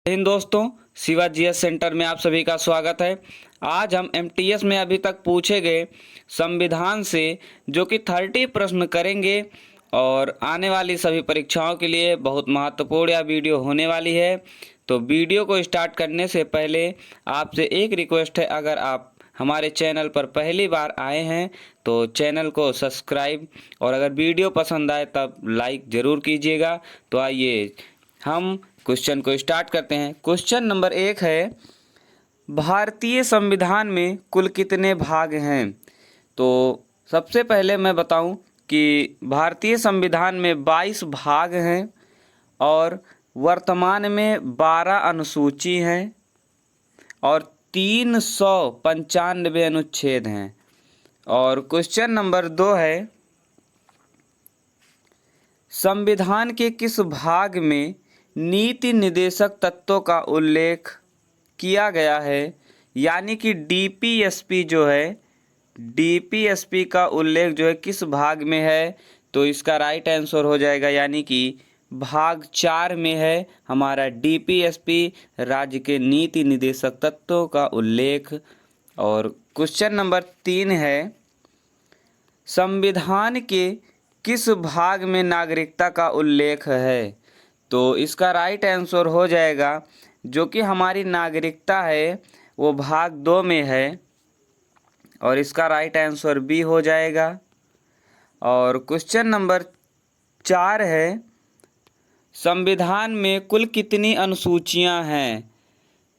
हिंद दोस्तों, Shiva GS centre में आप सभी का स्वागत है। आज हम एमटीएस में अभी तक पूछे गए संविधान से जो कि 30 प्रश्न करेंगे और आने वाली सभी परीक्षाओं के लिए बहुत महत्वपूर्ण यह वीडियो होने वाली है। तो वीडियो को स्टार्ट करने से पहले आपसे एक रिक्वेस्ट है, अगर आप हमारे चैनल पर पहली बार आए हैं तो चैनल को सब्सक्राइब और अगर वीडियो पसंद आए तब लाइक ज़रूर कीजिएगा। तो आइए हम क्वेश्चन को स्टार्ट करते हैं। क्वेश्चन नंबर 1 है, भारतीय संविधान में कुल कितने भाग हैं? तो सबसे पहले मैं बताऊं कि भारतीय संविधान में 22 भाग हैं और वर्तमान में 12 अनुसूची हैं और 395 अनुच्छेद हैं। और क्वेश्चन नंबर 2 है, संविधान के किस भाग में नीति निर्देशक तत्वों का उल्लेख किया गया है? यानी कि डीपीएसपी जो है, डीपीएसपी का उल्लेख जो है किस भाग में है? तो इसका राइट आंसर हो जाएगा यानी कि भाग 4 में है हमारा डीपीएसपी, राज्य के नीति निर्देशक तत्वों का उल्लेख। और क्वेश्चन नंबर 3 है, संविधान के किस भाग में नागरिकता का उल्लेख है? तो इसका राइट आंसर हो जाएगा जो कि हमारी नागरिकता है वो भाग 2 में है और इसका राइट आंसर बी हो जाएगा। और क्वेश्चन नंबर 4 है, संविधान में कुल कितनी अनुसूचियां हैं?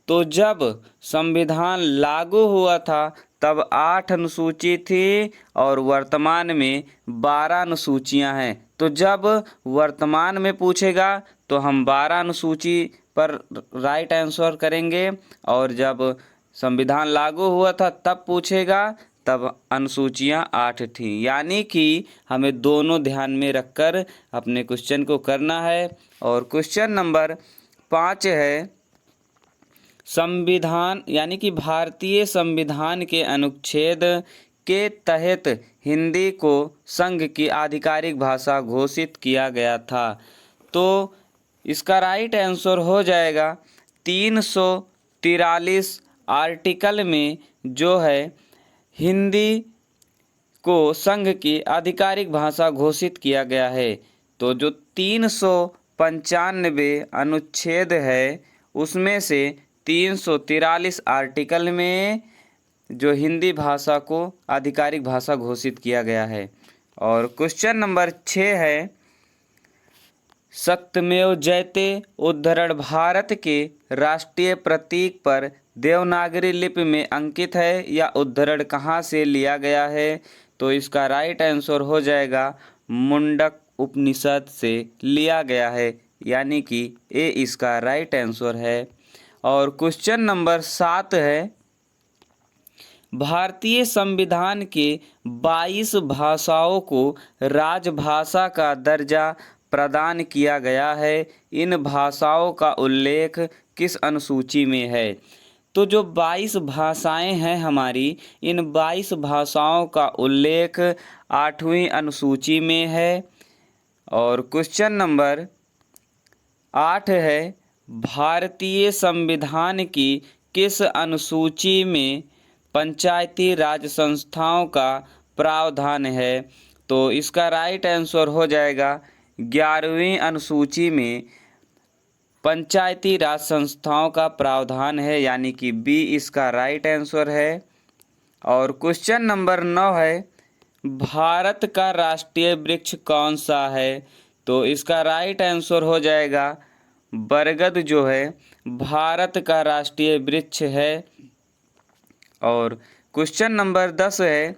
तो जब संविधान लागू हुआ था तब 8 अनुसूची थी और वर्तमान में 12 अनुसूचियां हैं। तो जब वर्तमान में पूछेगा तो हम 12 अनुसूची पर राइट आंसर करेंगे और जब संविधान लागू हुआ था तब पूछेगा तब अनुसूचियां 8 थीं। यानी कि हमें दोनों ध्यान में रखकर अपने क्वेश्चन को करना है। और क्वेश्चन नंबर 5 है, संविधान यानी कि भारतीय संविधान के अनुच्छेद के तहत हिंदी को संघ की आधिकारिक भाषा घोषित किया गया था। तो इसका राइट आंसर हो जाएगा 343 आर्टिकल में जो है हिंदी को संघ की आधिकारिक भाषा घोषित किया गया है। तो जो 395 अनुच्छेद है उसमें से 343 आर्टिकल में जो हिंदी भाषा को आधिकारिक भाषा घोषित किया गया है। और क्वेश्चन नंबर 6 है, सत्यमेव जयते उद्धरण भारत के राष्ट्रीय प्रतीक पर देवनागरी लिपि में अंकित है या उद्धरण कहाँ से लिया गया है? तो इसका राइट आंसर हो जाएगा मुंडक उपनिषद से लिया गया है यानी कि ए इसका राइट आंसर है। और क्वेश्चन नंबर 7 है, भारतीय संविधान के 22 भाषाओं को राजभाषा का दर्जा प्रदान किया गया है। इन भाषाओं का उल्लेख किस अनुसूची में है? तो जो 22 भाषाएं हैं हमारी, इन 22 भाषाओं का उल्लेख 8वीं अनुसूची में है। और क्वेश्चन नंबर 8 है, भारतीय संविधान की किस अनुसूची में पंचायती राज संस्थाओं का प्रावधान है? तो इसका राइट आंसर हो जाएगा 11वीं अनुसूची में पंचायती राज संस्थाओं का प्रावधान है यानी कि बी इसका राइट आंसर है। और क्वेश्चन नंबर 9 है, भारत का राष्ट्रीय वृक्ष कौन सा है? तो इसका राइट आंसर हो जाएगा बरगद जो है भारत का राष्ट्रीय वृक्ष है। और क्वेश्चन नंबर 10 है,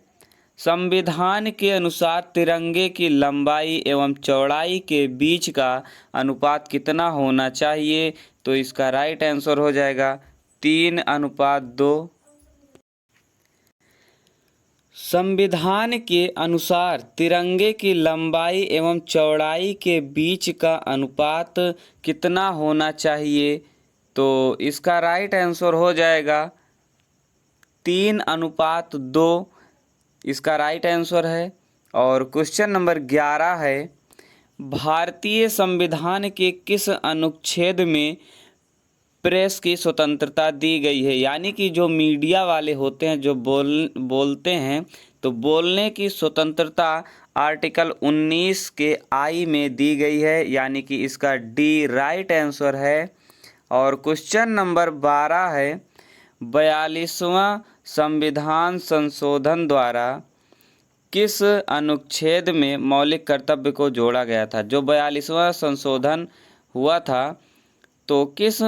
संविधान के अनुसार तिरंगे की लंबाई एवं चौड़ाई के बीच का अनुपात कितना होना चाहिए? तो इसका राइट आंसर हो जाएगा 3:2। संविधान के अनुसार तिरंगे की लंबाई एवं चौड़ाई के बीच का अनुपात कितना होना चाहिए? तो इसका राइट आंसर हो जाएगा 3:2, इसका राइट आंसर है। और क्वेश्चन नंबर 11 है, भारतीय संविधान के किस अनुच्छेद में प्रेस की स्वतंत्रता दी गई है। यानी कि जो मीडिया वाले होते हैं जो बोलते हैं, तो बोलने की स्वतंत्रता आर्टिकल 19 के आई में दी गई है, यानी कि इसका डी राइट आंसर है। और क्वेश्चन नंबर 12 है, 42वां संविधान संशोधन द्वारा किस अनुच्छेद में मौलिक कर्तव्य को जोड़ा गया था? जो 42वां संशोधन हुआ था, तो किस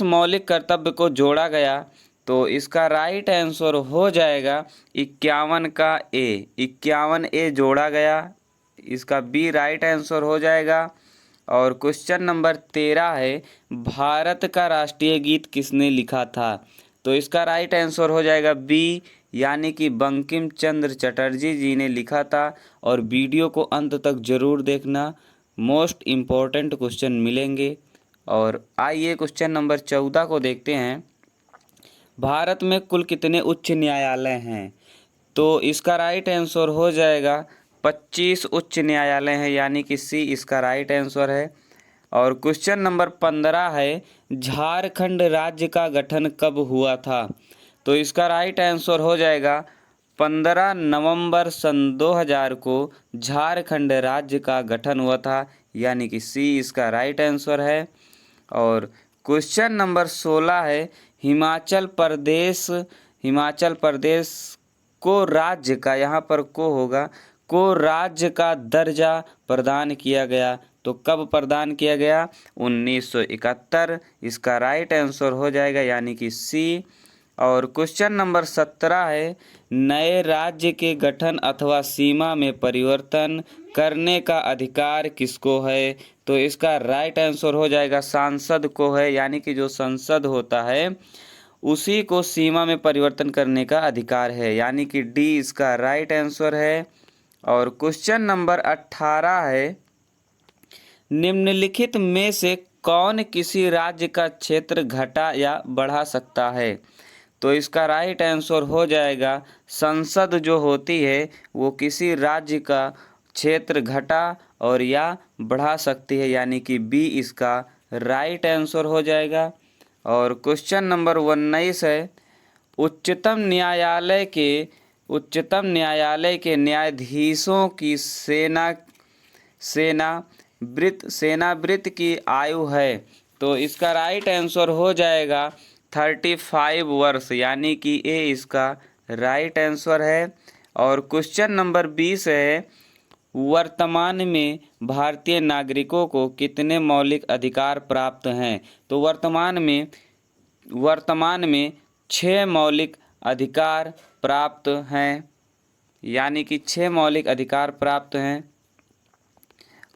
मौलिक कर्तव्य को जोड़ा गया? तो इसका राइट आंसर हो जाएगा 51 का ए, 51 ए जोड़ा गया, इसका बी राइट आंसर हो जाएगा। और क्वेश्चन नंबर 13 है, भारत का राष्ट्रीय गीत किसने लिखा था? तो इसका राइट आंसर हो जाएगा बी, यानी कि बंकिम चंद्र चटर्जी जी ने लिखा था। और वीडियो को अंत तक जरूर देखना, मोस्ट इम्पोर्टेंट क्वेश्चन मिलेंगे। और आइए क्वेश्चन नंबर 14 को देखते हैं। भारत में कुल कितने उच्च न्यायालय हैं? तो इसका राइट आंसर हो जाएगा 25 उच्च न्यायालय हैं, यानी कि सी इसका राइट आंसर है। और क्वेश्चन नंबर 15 है, झारखंड राज्य का गठन कब हुआ था? तो इसका राइट आंसर हो जाएगा 15 नवंबर सन 2000 को झारखंड राज्य का गठन हुआ था, यानी कि सी इसका राइट आंसर है। और क्वेश्चन नंबर 16 है, हिमाचल प्रदेश को राज्य का, यहाँ पर को होगा, को राज्य का दर्जा प्रदान किया गया। तो कब प्रदान किया गया? 1971, इसका राइट आंसर हो जाएगा, यानी कि सी। और क्वेश्चन नंबर 17 है, नए राज्य के गठन अथवा सीमा में परिवर्तन करने का अधिकार किसको है? तो इसका राइट आंसर हो जाएगा सांसद को है, यानी कि जो संसद होता है उसी को सीमा में परिवर्तन करने का अधिकार है, यानी कि डी इसका राइट आंसर है। और क्वेश्चन नंबर 18 है, निम्नलिखित में से कौन किसी राज्य का क्षेत्र घटा या बढ़ा सकता है? तो इसका राइट आंसर हो जाएगा संसद जो होती है वो किसी राज्य का क्षेत्र घटा और या बढ़ा सकती है, यानी कि बी इसका राइट आंसर हो जाएगा। और क्वेश्चन नंबर 19 है, उच्चतम न्यायालय के न्यायाधीशों की सेनावृत्ति की आयु है? तो इसका राइट आंसर हो जाएगा 35 वर्ष, यानी कि ए इसका राइट आंसर है। और क्वेश्चन नंबर 20 है, वर्तमान में भारतीय नागरिकों को कितने मौलिक अधिकार प्राप्त हैं? तो वर्तमान में 6 मौलिक अधिकार प्राप्त हैं, यानी कि 6 मौलिक अधिकार प्राप्त हैं।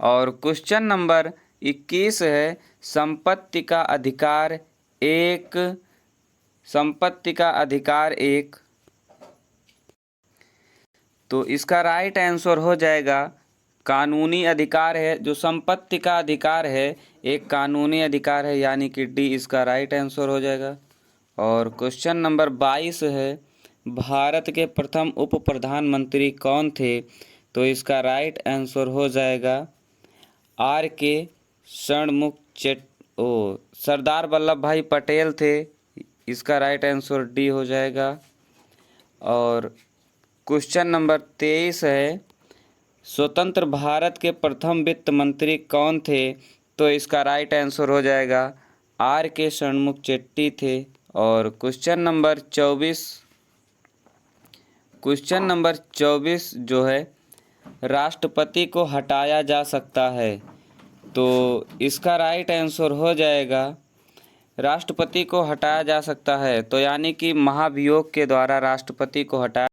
और क्वेश्चन नंबर 21 है, संपत्ति का अधिकार एक। तो इसका राइट आंसर हो जाएगा कानूनी अधिकार है। जो संपत्ति का अधिकार है एक कानूनी अधिकार है, यानी कि डी इसका राइट आंसर हो जाएगा। और क्वेश्चन नंबर 22 है, भारत के प्रथम उप प्रधानमंत्री कौन थे? तो इसका राइट आंसर हो जाएगा RK षणमुख सरदार वल्लभ भाई पटेल थे, इसका राइट आंसर डी हो जाएगा। और क्वेश्चन नंबर 23 है, स्वतंत्र भारत के प्रथम वित्त मंत्री कौन थे? तो इसका राइट आंसर हो जाएगा RK षणमुख चेट्टी थे। और क्वेश्चन नंबर 24 जो है, राष्ट्रपति को हटाया जा सकता है? तो इसका राइट आंसर हो जाएगा राष्ट्रपति को हटाया जा सकता है, तो यानी कि महाभियोग के द्वारा राष्ट्रपति को हटाया